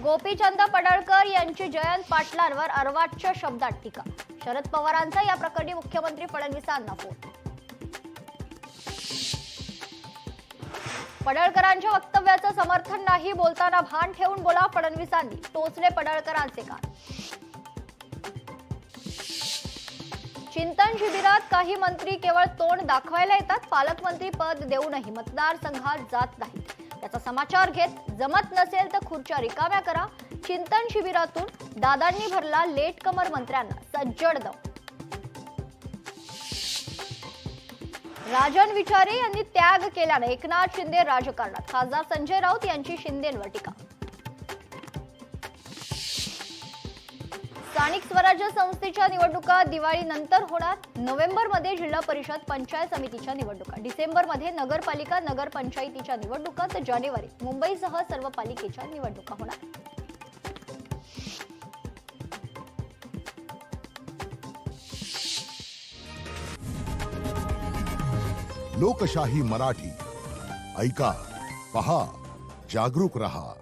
गोपीचंद पडळकर यांची जयंत पाटलांवर अर्वाच्य शब्दात टीका. शरद पवारांचा या प्रकरणी मुख्यमंत्री फडणवीसांना फोन. पडळकरांच्या वक्तव्याचं समर्थन नाही, बोलताना भान ठेवून बोला, फडणवीसांनी टोचले पडळकरांचे कान. चिंतन शिबिरात काही मंत्री केवळ तोंड दाखवायला येतात, पालकमंत्री पद देऊनही मतदारसंघात जात नाहीत. त्याचा समाचार घेत जमत नसेल तर खुर्च्या रिकाम्या करा. चिंतन शिबिरातून दादांनी भरला लेटकमर मंत्र्यांना सज्जड दम. राजन विचारे यांनी त्याग केल्याने एकनाथ शिंदे राजकारणात, खासदार संजय राऊत यांची शिंदेंवर टीका. स्थानिक स्वराज्य संस्थेच्या निवडणुका दिवाळीनंतर होणार. नोव्हेंबरमध्ये जिल्हा परिषद पंचायत समितीच्या निवडणुका, डिसेंबरमध्ये नगरपालिका नगरपंचायतीच्या निवडणुका, तर जानेवारीत मुंबईसह सर्व पालिकेच्या निवडणुका होणार. लोकशाही मराठी ऐका, पहा, जागरूक रहा.